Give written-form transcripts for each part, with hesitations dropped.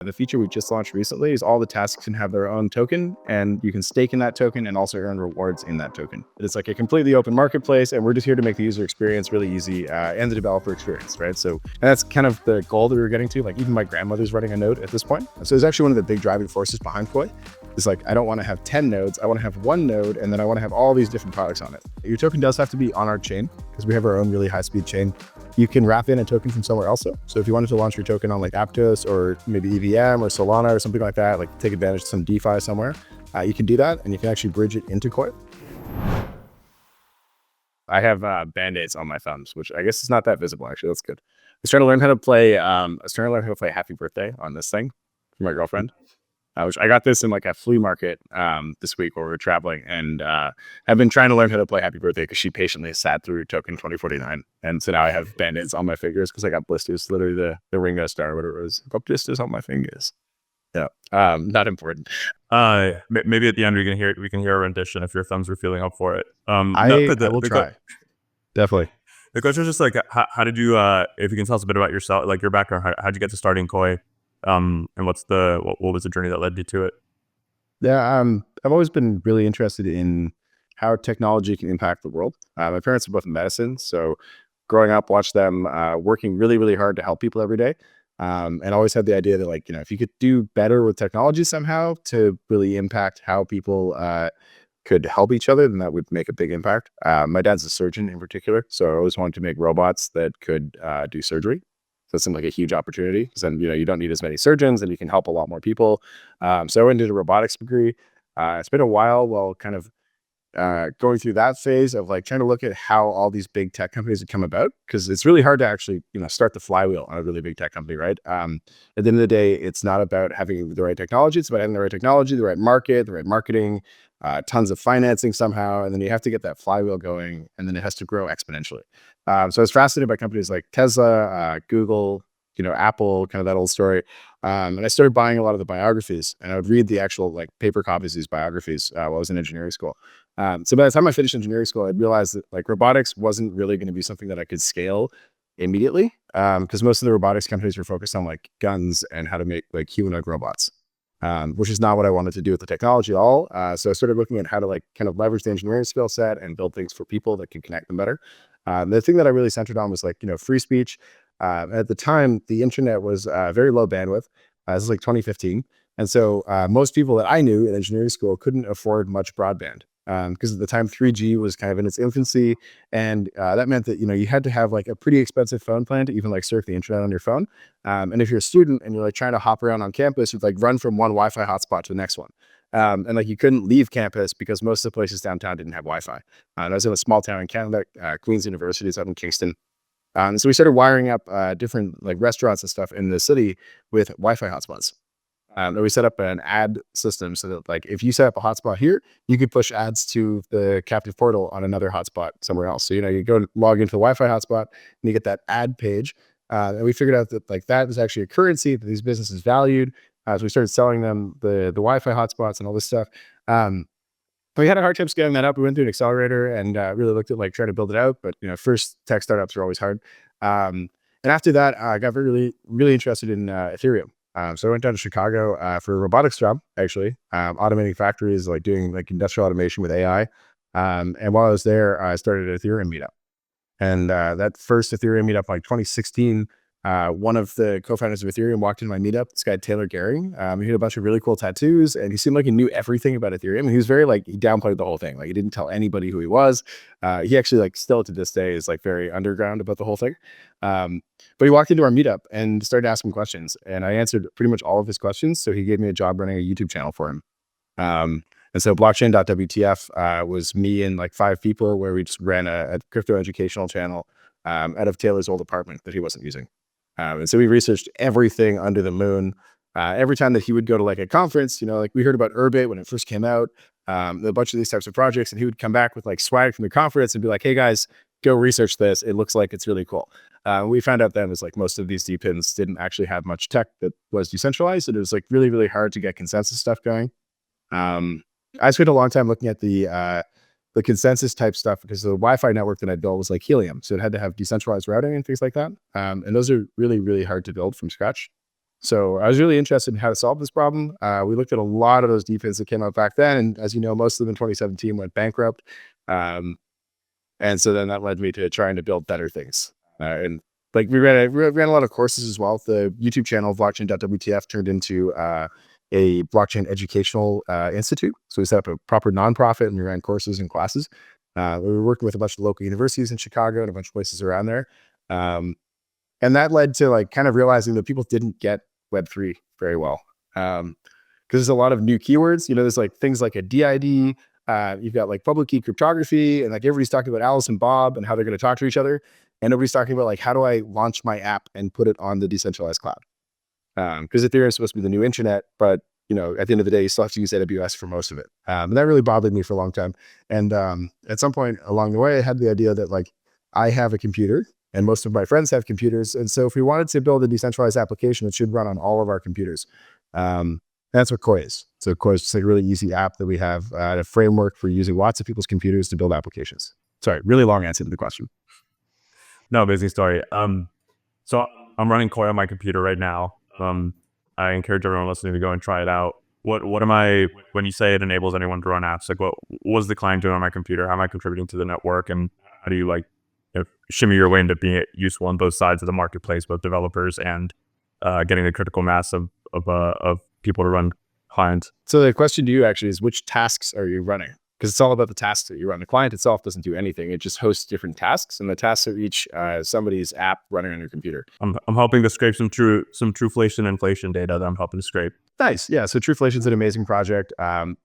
The feature we just launched recently is all the tasks can have their own token, and you can stake in that token and also earn rewards in that token. It's like a completely open marketplace, and we're just here to make the user experience really easy and the developer experience, right? So that's kind of the goal that we were getting to. Like even my grandmother's running a node at this point. So it's actually one of the big driving forces behind Koii. It's like, I don't want to have 10 nodes. I want to have one node, and then I want to have all these different products on it. Your token does have to be on our chain because we have our own really high-speed chain. You can wrap in a token from somewhere else. So if you wanted to launch your token on like Aptos or maybe EVM or Solana or something like that, like take advantage of some DeFi somewhere, you can do that, and you can actually bridge it into Koii. I have band-aids on my thumbs, which I guess is not that visible. Actually, that's good. I was trying to learn how to play. Happy Birthday on this thing for my girlfriend. Which I got this in like a flea market this week while we were traveling, and I've been trying to learn how to play Happy Birthday because she patiently sat through token 2049, and so now I have band-aids on my fingers because I got blisters, literally the Ringo Star, whatever it was. I got blisters on my fingers. Yeah, not important. Maybe at the end we can hear a rendition if your thumbs were feeling up for it. I will try. Definitely. The question is just like, how did you? If you can tell us a bit about yourself, like your background, how did you get to starting Koii? And what was the journey that led you to it? Yeah, I've always been really interested in how technology can impact the world. My parents are both in medicine, so growing up, watched them working really, really hard to help people every day, and always had the idea that, like, if you could do better with technology somehow to really impact how people could help each other, then that would make a big impact. My dad's a surgeon in particular, so I always wanted to make robots that could do surgery. So it seemed like a huge opportunity because then, you don't need as many surgeons and you can help a lot more people. So I went into a robotics degree. It's been a while kind of going through that phase of like trying to look at how all these big tech companies have come about, because it's really hard to actually, start the flywheel on a really big tech company, right? At the end of the day, it's not about having the right technology. It's about having the right technology, the right market, the right marketing, tons of financing somehow. And then you have to get that flywheel going, and then it has to grow exponentially. So I was fascinated by companies like Tesla, Google, Apple, kind of that old story. And I started buying a lot of the biographies, and I would read the actual like paper copies of these biographies while I was in engineering school. So by the time I finished engineering school, I realized that like robotics wasn't really going to be something that I could scale immediately, because most of the robotics companies were focused on like guns and how to make like humanoid robots, which is not what I wanted to do with the technology at all. So I started looking at how to like kind of leverage the engineering skill set and build things for people that can connect them better. The thing that I really centered on was like, free speech. At the time, the internet was very low bandwidth. This is like 2015. And so most people that I knew in engineering school couldn't afford much broadband, because at the time 3G was kind of in its infancy. And that meant that, you had to have like a pretty expensive phone plan to even like surf the internet on your phone. And if you're a student and you're like trying to hop around on campus, you'd like run from one Wi-Fi hotspot to the next one. And like you couldn't leave campus because most of the places downtown didn't have Wi-Fi. I was in a small town in Canada, Queen's University is out in Kingston. So we started wiring up different like restaurants and stuff in the city with Wi-Fi hotspots. And we set up an ad system so that like if you set up a hotspot here, you could push ads to the captive portal on another hotspot somewhere else. So you go log into the Wi-Fi hotspot and you get that ad page. And we figured out that like that is actually a currency that these businesses valued. So we started selling them the Wi-Fi hotspots and all this stuff. We had a hard time scaling that up. We went through an accelerator and really looked at like trying to build it out. But first tech startups are always hard. And after that, I got really, really interested in Ethereum. So I went down to Chicago for a robotics job, actually, automating factories, like doing like industrial automation with AI. And while I was there, I started an Ethereum meetup. And that first Ethereum meetup, like 2016, one of the co-founders of Ethereum walked into my meetup, this guy, Taylor Gehring. He had a bunch of really cool tattoos, and he seemed like he knew everything about Ethereum. And he was very like, he downplayed the whole thing. Like he didn't tell anybody who he was. He actually like still to this day is like very underground about the whole thing. But he walked into our meetup and started asking questions, and I answered pretty much all of his questions. So he gave me a job running a YouTube channel for him. And so blockchain.wtf was me and like 5 people, where we just ran a crypto educational channel out of Taylor's old apartment that he wasn't using. And so we researched everything under the moon. Every time that he would go to like a conference, like we heard about Urbit when it first came out, a bunch of these types of projects, and he would come back with like swag from the conference and be like, hey guys, go research this. It looks like it's really cool. We found out then is like most of these DePINs didn't actually have much tech that was decentralized. And it was like really, really hard to get consensus stuff going. I spent a long time looking at the consensus type stuff because the Wi-Fi network that I built was like Helium. So it had to have decentralized routing and things like that. And those are really, really hard to build from scratch. So I was really interested in how to solve this problem. We looked at a lot of those DePINs that came out back then, and as you know, most of them in 2017 went bankrupt. Um, and so then that led me to trying to build better things. And like we ran a lot of courses as well. The YouTube channel blockchain.wtf turned into a blockchain educational institute. So we set up a proper nonprofit and we ran courses and classes. We were working with a bunch of local universities in Chicago and a bunch of places around there. Um, and that led to like kind of realizing that people didn't get Web3 very well. Because there's a lot of new keywords. There's like things like a DID. You've got like public key cryptography, and like everybody's talking about Alice and Bob and how they're going to talk to each other. And nobody's talking about like, how do I launch my app and put it on the decentralized cloud? Because Ethereum is supposed to be the new internet, but at the end of the day, you still have to use AWS for most of it. And that really bothered me for a long time. And at some point along the way, I had the idea that like I have a computer and most of my friends have computers. And so if we wanted to build a decentralized application, it should run on all of our computers. That's what Koii is. So Koii is just like a really easy app that we have a framework for using lots of people's computers to build applications. Sorry, really long answer to the question. No, amazing story. So I'm running Koii on my computer right now. I encourage everyone listening to go and try it out. What am I, when you say it enables anyone to run apps, like what is the client doing on my computer? How am I contributing to the network? And how do you like shimmy your way into being useful on both sides of the marketplace, both developers and getting the critical mass of people to run clients? So the question to you actually is, which tasks are you running? Because it's all about the tasks that you run. The client itself doesn't do anything. It just hosts different tasks, and the tasks are each somebody's app running on your computer. I'm helping to scrape some Trueflation inflation data that I'm helping to scrape. Nice. Yeah. So Trueflation's an amazing project.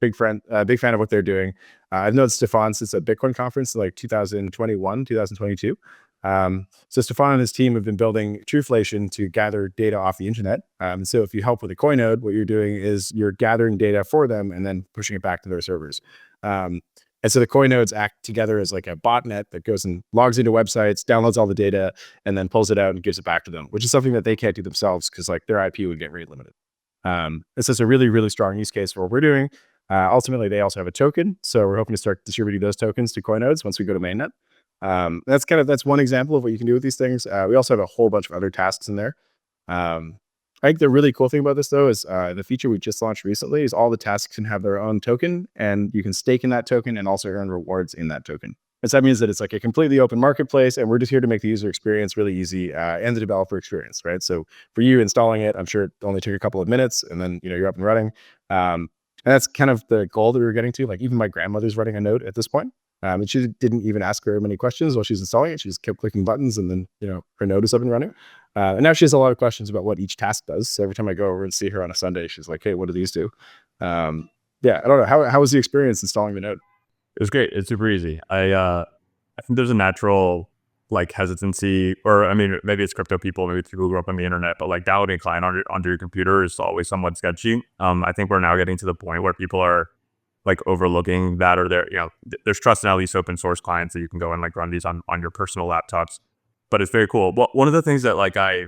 Big fan of what they're doing. I've known Stefan since a Bitcoin conference in like 2021, 2022. So Stefan and his team have been building Trueflation to gather data off the internet. So if you help with a Koii node, what you're doing is you're gathering data for them and then pushing it back to their servers. And so the Koii nodes act together as like a botnet that goes and logs into websites, downloads all the data, and then pulls it out and gives it back to them, which is something that they can't do themselves because like their IP would get rate limited. This is a really, really strong use case for what we're doing. Ultimately, they also have a token. So we're hoping to start distributing those tokens to Koii nodes once we go to mainnet. That's one example of what you can do with these things. We also have a whole bunch of other tasks in there. I think the really cool thing about this though is the feature we just launched recently is all the tasks can have their own token, and you can stake in that token and also earn rewards in that token. And so that means that it's like a completely open marketplace, and we're just here to make the user experience really easy and the developer experience, right? So for you installing it, I'm sure it only took a couple of minutes, and then you're up and running. And that's kind of the goal that we were getting to. Like even my grandmother's running a node at this point. And she didn't even ask her many questions while she's installing it. She just kept clicking buttons, and then her node is up and running. And now she has a lot of questions about what each task does. So every time I go over and see her on a Sunday, she's like, "Hey, what do these do?" Yeah, I don't know. How was the experience installing the node? It was great. It's super easy. I think there's a natural like hesitancy, or I mean, maybe it's crypto people, maybe it's people who grew up on the internet, but like downloading a client onto your computer is always somewhat sketchy. I think we're now getting to the point where people are like overlooking that, or there's trust in at least open source clients that you can go and like run these on your personal laptops. But it's very cool. Well, one of the things that like I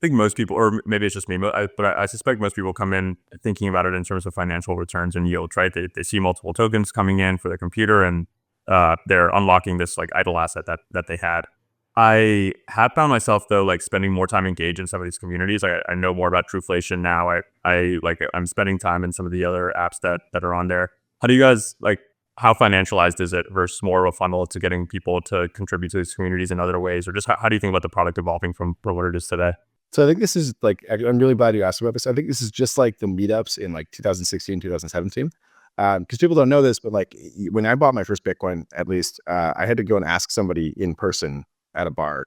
think most people, or maybe it's just me, but I suspect most people come in thinking about it in terms of financial returns and yields, right? They see multiple tokens coming in for their computer, and they're unlocking this like idle asset that they had. I have found myself though, like spending more time engaged in some of these communities. I know more about Trueflation now. I'm spending time in some of the other apps that are on there. How do you guys like, how financialized is it versus more of a funnel to getting people to contribute to these communities in other ways? Or just how do you think about the product evolving from what it is today? So I think this is like, I'm really glad you asked about this. I think this is just like the meetups in like 2016, 2017. Because people don't know this, but like when I bought my first Bitcoin, at least, I had to go and ask somebody in person at a bar.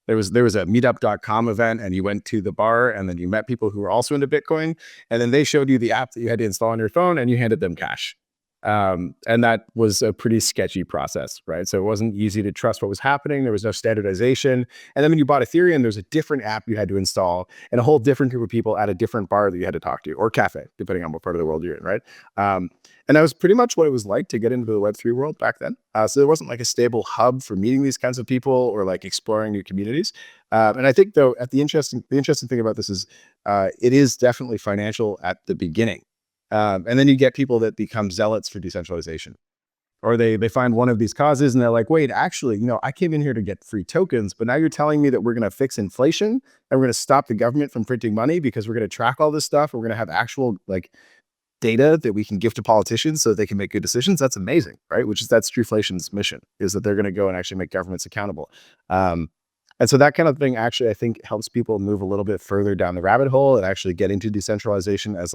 There was a meetup.com event, and you went to the bar, and then you met people who were also into Bitcoin, and then they showed you the app that you had to install on your phone, and you handed them cash. And that was a pretty sketchy process, right? So it wasn't easy to trust what was happening. There was no standardization. And then when you bought Ethereum, there's a different app you had to install and a whole different group of people at a different bar that you had to talk to, or cafe, depending on what part of the world you're in, right? And that was pretty much what it was like to get into the Web3 world back then. So there wasn't like a stable hub for meeting these kinds of people or like exploring new communities. And I think though, the interesting thing about this is it is definitely financial at the beginning. And then you get people that become zealots for decentralization. Or they find one of these causes and they're like, wait, actually, I came in here to get free tokens, but now you're telling me that we're going to fix inflation and we're going to stop the government from printing money because we're going to track all this stuff. We're going to have actual data that we can give to politicians so that they can make good decisions. That's amazing, right? That's Drewflation's mission, is that they're going to go and actually make governments accountable. And so that kind of thing actually, I think, helps people move a little bit further down the rabbit hole and actually get into decentralization as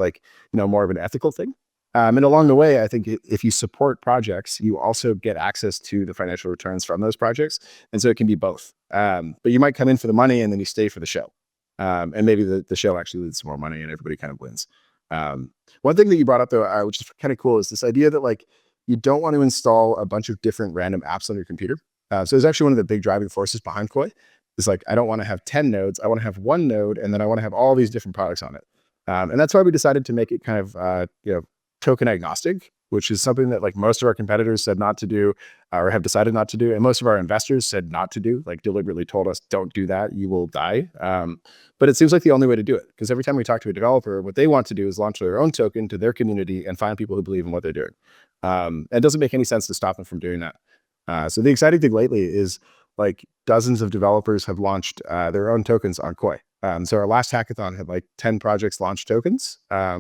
more of an ethical thing. And along the way, I think if you support projects, you also get access to the financial returns from those projects. And so it can be both. But you might come in for the money and then you stay for the show. And maybe the show actually leads to more money and everybody kind of wins. One thing that you brought up though, which is kind of cool, is this idea that you don't want to install a bunch of different random apps on your computer. So it's actually one of the big driving forces behind Koii. It's I don't want to have 10 nodes. I want to have one node, and then I want to have all these different products on it. And that's why we decided to make it kind of, token agnostic, which is something that most of our competitors said not to do, or have decided not to do. And most of our investors said not to do, deliberately told us, don't do that, you will die. But it seems like the only way to do it, because every time we talk to a developer, what they want to do is launch their own token to their community and find people who believe in what they're doing. And it doesn't make any sense to stop them from doing that. So the exciting thing lately is dozens of developers have launched their own tokens on Koii. So our last hackathon had 10 projects launch tokens,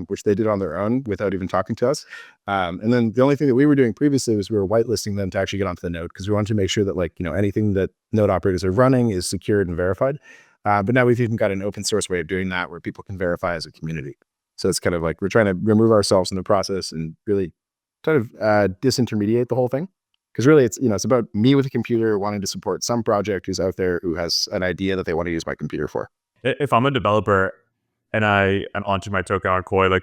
which they did on their own without even talking to us. And then the only thing that we were doing previously was we were whitelisting them to actually get onto the node, because we wanted to make sure that anything that node operators are running is secured and verified. But now we've even got an open source way of doing that where people can verify as a community. So it's kind of we're trying to remove ourselves from the process and really kind of disintermediate the whole thing. Because really it's about me with a computer wanting to support some project who's out there who has an idea that they want to use my computer for. If I'm a developer and I'm launching my token on Koii,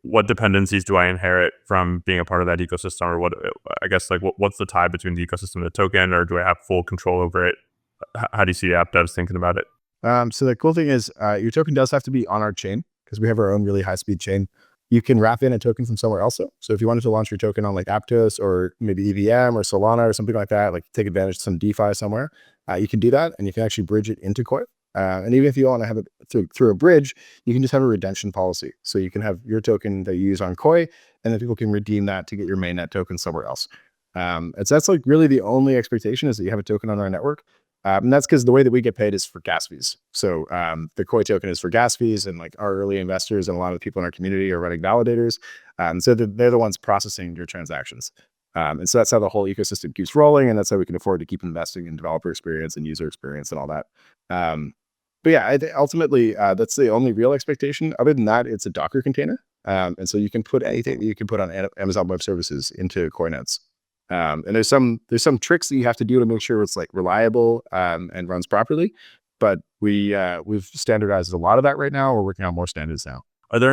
what dependencies do I inherit from being a part of that ecosystem? Or what's the tie between the ecosystem and the token, or do I have full control over it? How do you see the app devs thinking about it? So the cool thing is your token does have to be on our chain, because we have our own really high-speed chain. You can wrap in a token from somewhere else. So if you wanted to launch your token on Aptos or maybe EVM or Solana or something like that, take advantage of some DeFi somewhere, you can do that, and you can actually bridge it into Koii. And even if you want to have it through a bridge, you can just have a redemption policy. So you can have your token that you use on Koii, and then people can redeem that to get your mainnet token somewhere else. And so that's really the only expectation, is that you have a token on our network. And that's because the way that we get paid is for gas fees. So the Koii token is for gas fees, and our early investors and a lot of the people in our community are running validators. So they're the ones processing your transactions. And so that's how the whole ecosystem keeps rolling, and that's how we can afford to keep investing in developer experience and user experience and all that. But yeah, ultimately, that's the only real expectation. Other than that, it's a Docker container. And so you can put anything that you can put on Amazon Web Services into Koii nodes. And there's some tricks that you have to do to make sure it's reliable and runs properly. But we've standardized a lot of that right now. We're working on more standards now. Are there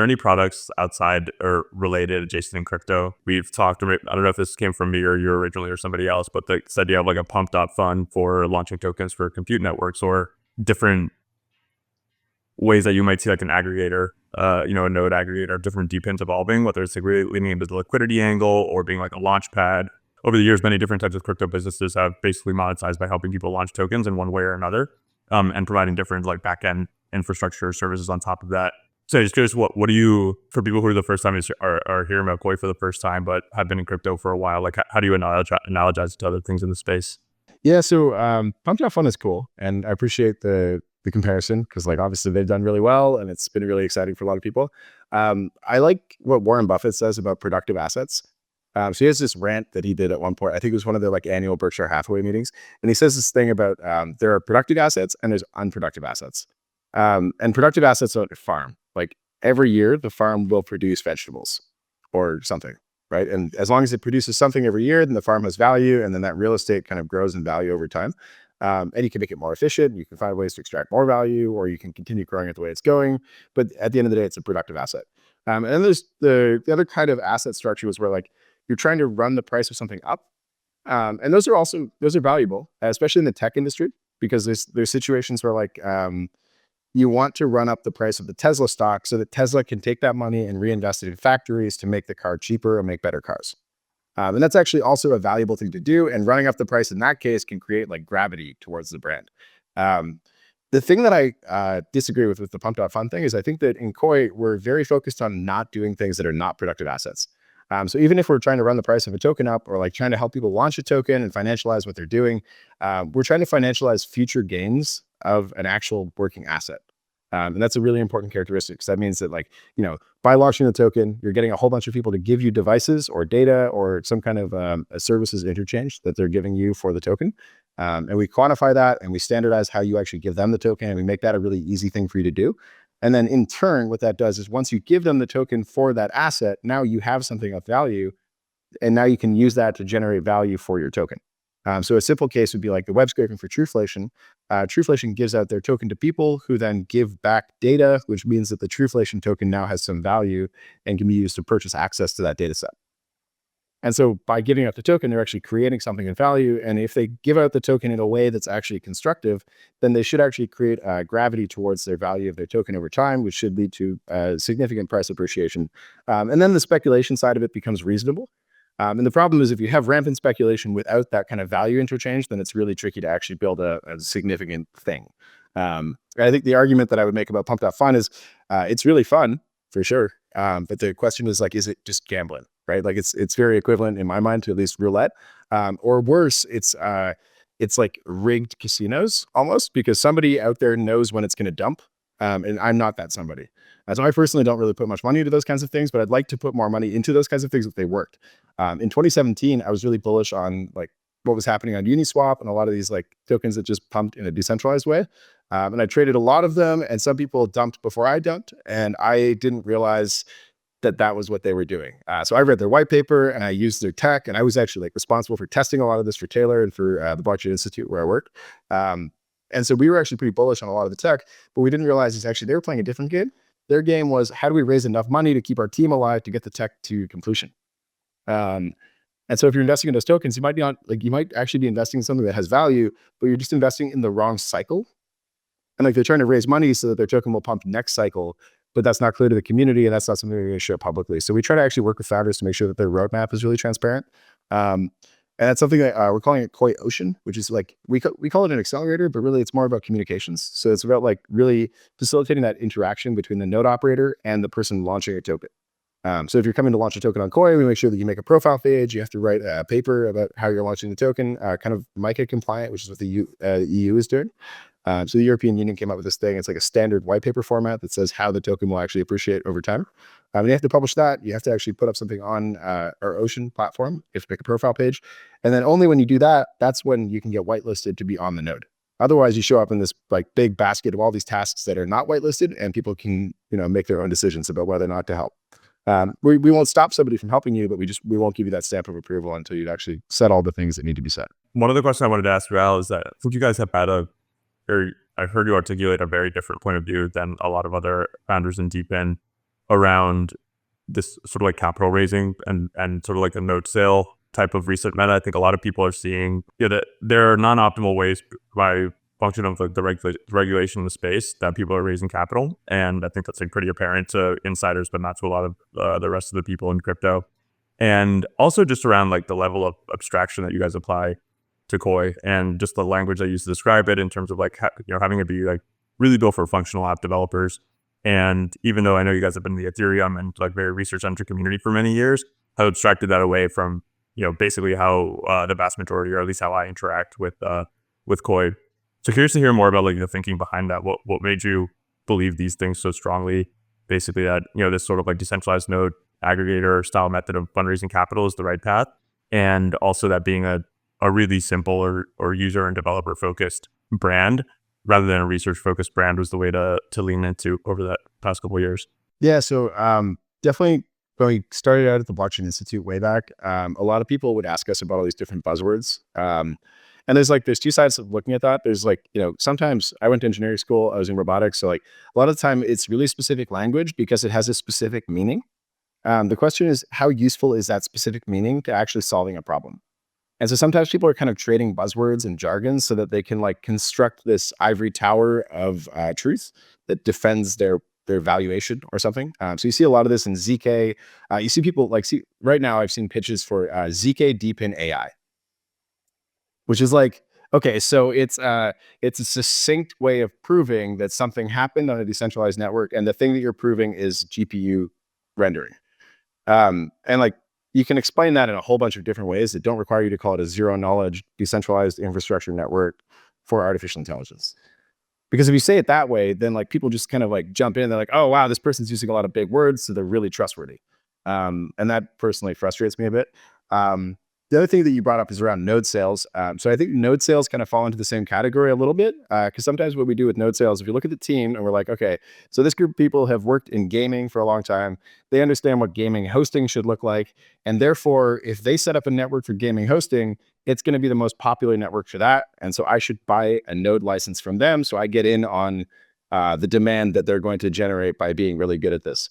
any products outside or related adjacent in crypto? We've talked, I don't know if this came from me or you originally or somebody else, but they said you have a pumped up fund for launching tokens for compute networks, or different ways that you might see an aggregator, a node aggregator, different DePINs evolving, whether it's really leaning into the liquidity angle or being a launch pad. Over the years, many different types of crypto businesses have basically monetized by helping people launch tokens in one way or another, and providing different back-end infrastructure services on top of that. So just curious, what do you, for people who are the first time are hearing about Koii for the first time, but have been in crypto for a while, how do you analogize it to other things in the space? Yeah, so Pumped Out Fun is cool, and I appreciate the comparison, because obviously they've done really well, and it's been really exciting for a lot of people. I like what Warren Buffett says about productive assets. So he has this rant that he did at one point. I think it was one of the annual Berkshire Hathaway meetings, and he says this thing about there are productive assets and there's unproductive assets. And productive assets are a farm. Every year, the farm will produce vegetables or something, right? And as long as it produces something every year, then the farm has value, and then that real estate kind of grows in value over time. And you can make it more efficient. You can find ways to extract more value, or you can continue growing it the way it's going. But at the end of the day, it's a productive asset. And then there's the other kind of asset structure was where you're trying to run the price of something up. And those are valuable, especially in the tech industry, because there's situations where you want to run up the price of the Tesla stock so that Tesla can take that money and reinvest it in factories to make the car cheaper and make better cars. And that's actually also a valuable thing to do. And running up the price in that case can create gravity towards the brand. The thing that I disagree with the Pumped Out Fun thing is I think that in Koii, we're very focused on not doing things that are not productive assets. So even if we're trying to run the price of a token up, or like trying to help people launch a token and financialize what they're doing, we're trying to financialize future gains of an actual working asset. And that's a really important characteristic. So that means that, like, by launching the token, you're getting a whole bunch of people to give you devices or data or some kind of a services interchange that they're giving you for the token. And we quantify that, and we standardize how you actually give them the token, and we make that a really easy thing for you to do. And then in turn, what that does is, once you give them the token for that asset, now you have something of value, and now you can use that to generate value for your token. So a simple case would be like the web scraping for Trueflation. Trueflation gives out their token to people who then give back data, which means that the Trueflation token now has some value and can be used to purchase access to that data set. And so by giving out the token, they're actually creating something of value. And if they give out the token in a way that's actually constructive, then they should actually create gravity towards their value of their token over time, which should lead to significant price appreciation. And then the speculation side of it becomes reasonable. And the problem is, if you have rampant speculation without that kind of value interchange, then it's really tricky to actually build a significant thing. I think the argument that I would make about Pump.Fun is it's really fun for sure. But the question is, like, is it just gambling, right? Like, it's very equivalent in my mind to at least roulette, or worse, it's like rigged casinos almost, because somebody out there knows when it's going to dump. And I'm not that somebody. So I personally don't really put much money into those kinds of things, but I'd like to put more money into those kinds of things if they worked. In 2017, I was really bullish on like what was happening on Uniswap and a lot of these like tokens that just pumped in a decentralized way. And I traded a lot of them, and some people dumped before I dumped, and I didn't realize that that was what they were doing. So I read their white paper, and I used their tech, and I was actually like responsible for testing a lot of this for Taylor and for the Blockchain Institute where I work. And so we were actually pretty bullish on a lot of the tech, but we didn't realize is actually they were playing a different game. Their game was, how do we raise enough money to keep our team alive to get the tech to completion? And so if you're investing in those tokens, you might actually be investing in something that has value, but you're just investing in the wrong cycle. And like, they're trying to raise money so that their token will pump next cycle, but that's not clear to the community, and that's not something we're going to share publicly. So we try to actually work with founders to make sure that their roadmap is really transparent. And that's something that we're calling it Koii Ocean, which is like, we call it an accelerator, but really it's more about communications. So it's about like really facilitating that interaction between the node operator and the person launching a token. So if you're coming to launch a token on Koii, we make sure that you make a profile page. You have to write a paper about how you're launching the token, kind of MiCA compliant, which is what the EU is doing. So the European Union came up with this thing. It's like a standard white paper format that says how the token will actually appreciate over time. And you have to publish that. You have to actually put up something on our Ocean platform. You have to make a profile page. And then only when you do that, that's when you can get whitelisted to be on the node. Otherwise, you show up in this like big basket of all these tasks that are not whitelisted, and people can, make their own decisions about whether or not to help. We won't stop somebody from helping you, but we won't give you that stamp of approval until you've actually said all the things that need to be said. One other question I wanted to ask you, Al, is that I think you guys have had I've heard you articulate a very different point of view than a lot of other founders in DePIN around this sort of like capital raising and sort of like a note sale type of recent meta. I think a lot of people are seeing that there are non-optimal ways by function of like the regulation in the space that people are raising capital. And I think that's like pretty apparent to insiders, but not to a lot of the rest of the people in crypto. And also just around like the level of abstraction that you guys apply to Koii and just the language I use to describe it in terms of like, having it be like really built for functional app developers. And even though I know you guys have been in the Ethereum and like very research-centric community for many years, I've abstracted that away from, basically how the vast majority, or at least how I interact with Koii. So curious to hear more about like the thinking behind that. What made you believe these things so strongly? Basically that, this sort of like decentralized node aggregator style method of fundraising capital is the right path. And also that being a really simple or user and developer focused brand rather than a research focused brand was the way to lean into over that past couple of years. Yeah. So definitely when we started out at the Blockchain Institute way back, a lot of people would ask us about all these different buzzwords. And there's two sides of looking at that. There's like, sometimes I went to engineering school, I was in robotics. So like a lot of the time it's really specific language because it has a specific meaning. The question is, how useful is that specific meaning to actually solving a problem? And so sometimes people are kind of trading buzzwords and jargon so that they can like construct this ivory tower of truth that defends their valuation or something. So you see a lot of this in ZK. You see people right now I've seen pitches for ZK DePIN AI, which is like, okay, so it's a succinct way of proving that something happened on a decentralized network, and the thing that you're proving is GPU rendering. And like, you can explain that in a whole bunch of different ways that don't require you to call it a zero knowledge decentralized infrastructure network for artificial intelligence. Because if you say it that way, then like people just kind of like jump in. They're like, oh wow, this person's using a lot of big words, so they're really trustworthy. And that personally frustrates me a bit. Um, the other thing that you brought up is around node sales. So I think node sales kind of fall into the same category a little bit, because sometimes what we do with node sales, if you look at the team and we're like, okay, so this group of people have worked in gaming for a long time. They understand what gaming hosting should look like. And therefore, if they set up a network for gaming hosting, it's going to be the most popular network for that. And so I should buy a node license from them so I get in on the demand that they're going to generate by being really good at this.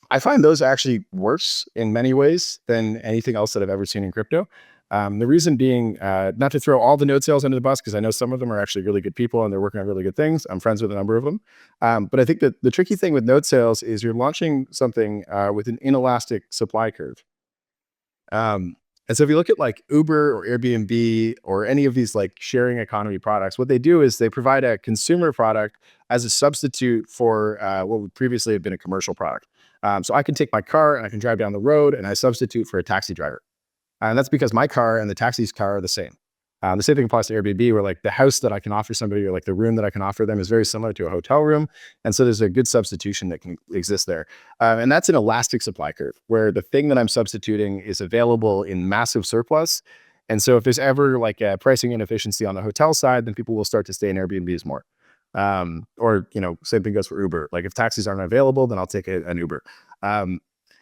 I find those actually worse in many ways than anything else that I've ever seen in crypto. The reason being, not to throw all the node sales under the bus, because I know some of them are actually really good people and they're working on really good things. I'm friends with a number of them. But I think that the tricky thing with node sales is you're launching something with an inelastic supply curve. And so if you look at like Uber or Airbnb or any of these like sharing economy products, what they do is they provide a consumer product as a substitute for what would previously have been a commercial product. So I can take my car and I can drive down the road and I substitute for a taxi driver. And that's because my car and the taxi's car are the same. The same thing applies to Airbnb, where like the house that I can offer somebody or like the room that I can offer them is very similar to a hotel room. And so there's a good substitution that can exist there. And that's an elastic supply curve where the thing that I'm substituting is available in massive surplus. And so if there's ever like a pricing inefficiency on the hotel side, then people will start to stay in Airbnbs more. Or, you know, same thing goes for Uber. Like if taxis aren't available, then I'll take an Uber.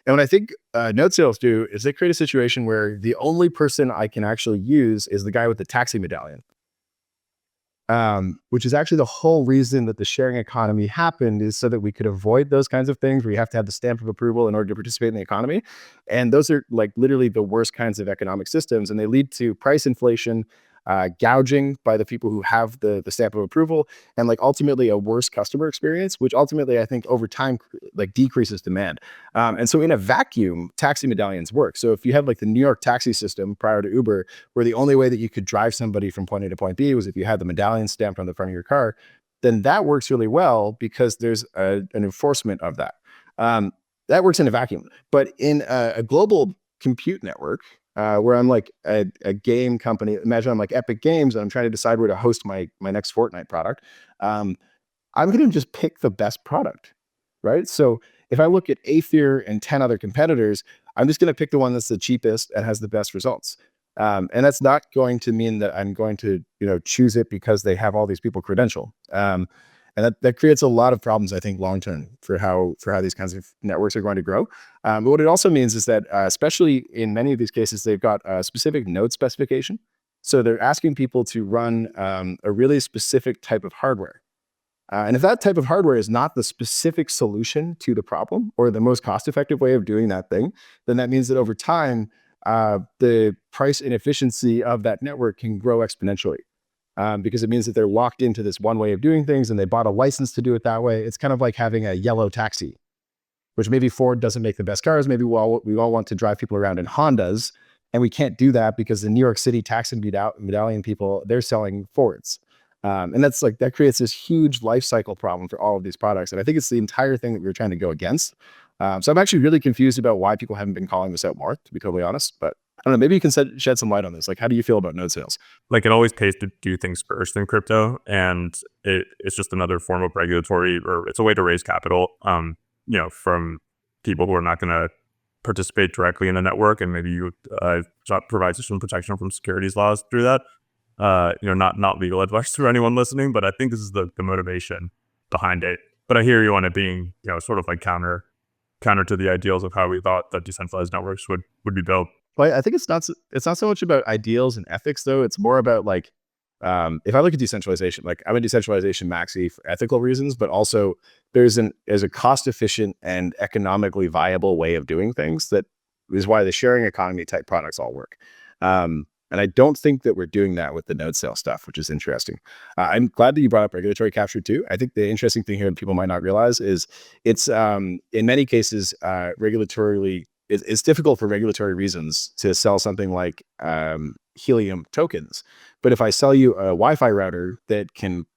And what I think node sales do is they create a situation where the only person I can actually use is the guy with the taxi medallion, which is actually the whole reason that the sharing economy happened, is so that we could avoid those kinds of things where you have to have the stamp of approval in order to participate in the economy. And those are like literally the worst kinds of economic systems, and they lead to price inflation, gouging by the people who have the stamp of approval, and like ultimately a worse customer experience, which ultimately I think over time like decreases demand. And so in a vacuum, taxi medallions work. So if you have like the New York taxi system prior to Uber, where the only way that you could drive somebody from point A to point B was if you had the medallion stamped on the front of your car, then that works really well because there's an enforcement of that. That works in a vacuum. But in a global compute network, where I'm like a game company. Imagine I'm like Epic Games and I'm trying to decide where to host my next Fortnite product. I'm going to just pick the best product, right? So if I look at Aether and 10 other competitors, I'm just going to pick the one that's the cheapest and has the best results. And that's not going to mean that I'm going to, you know, choose it because they have all these people credentialed. And that creates a lot of problems, I think, long term for how these kinds of networks are going to grow. But what it also means is that, especially in many of these cases, they've got a specific node specification. So they're asking people to run a really specific type of hardware. And if that type of hardware is not the specific solution to the problem or the most cost-effective way of doing that thing, then that means that over time, the price inefficiency of that network can grow exponentially. Because it means that they're locked into this one way of doing things and they bought a license to do it that way. It's kind of like having a yellow taxi, which maybe Ford doesn't make the best cars. Maybe we all want to drive people around in Hondas, and we can't do that because the New York City taxi medallion people, they're selling Fords. And that's like, that creates this huge life cycle problem for all of these products. And I think it's the entire thing that we're trying to go against. So I'm actually really confused about why people haven't been calling this out more, to be totally honest. But I don't know, maybe you can shed some light on this. Like, how do you feel about node sales? Like it always pays to do things first in crypto, and it's just another form of regulatory, or it's a way to raise capital, you know, from people who are not going to participate directly in the network, and maybe you provides some protection from securities laws through that. You know, not legal advice for anyone listening, but I think this is the motivation behind it. But I hear you on it being, you know, sort of like counter to the ideals of how we thought that decentralized networks would be built. Well, I think it's not so much about ideals and ethics, though. It's more about like, if I look at decentralization, like I'm a decentralization maxi for ethical reasons, but also there's a cost efficient and economically viable way of doing things that is why the sharing economy type products all work. And I don't think that we're doing that with the node sale stuff, which is interesting. I'm glad that you brought up regulatory capture too. I think the interesting thing here that people might not realize is it's in many cases regulatorily, it's difficult for regulatory reasons to sell something like Helium tokens. But if I sell you a Wi-Fi router that can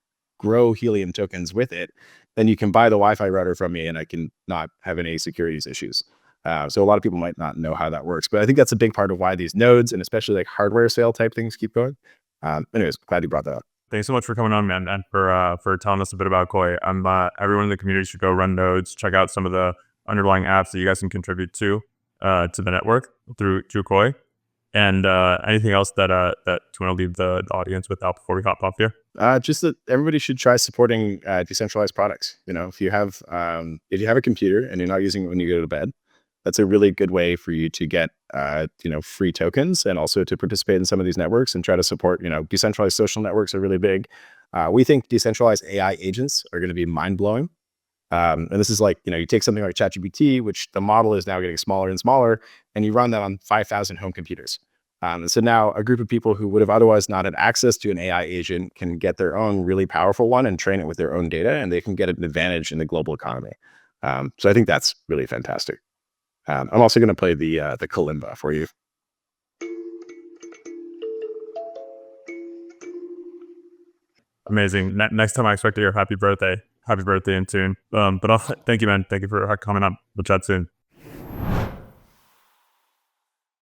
grow Helium tokens with it, then you can buy the Wi-Fi router from me and I can not have any securities issues. So a lot of people might not know how that works, but I think that's a big part of why these nodes and especially like hardware sale type things keep going. Anyways, glad you brought that up. Thanks so much for coming on, man, and for telling us a bit about Koii. Everyone in the community should go run nodes, check out some of the underlying apps that you guys can contribute to the network through Koii. And anything else that you want to leave the audience with before we hop off here? Just that everybody should try supporting decentralized products. If you have a computer and you're not using it when you go to bed, that's a really good way for you to get free tokens and also to participate in some of these networks and try to support. Decentralized social networks are really big. We think decentralized AI agents are going to be mind blowing. And this is like, you take something like ChatGPT, which the model is now getting smaller and smaller, and you run that on 5,000 home computers. And so now a group of people who would have otherwise not had access to an AI agent can get their own really powerful one and train it with their own data, and they can get an advantage in the global economy. So I think that's really fantastic. I'm also going to play the kalimba for you. Amazing. Next time I expect to hear happy birthday in tune. But thank you, man. Thank you for coming on. We'll chat soon.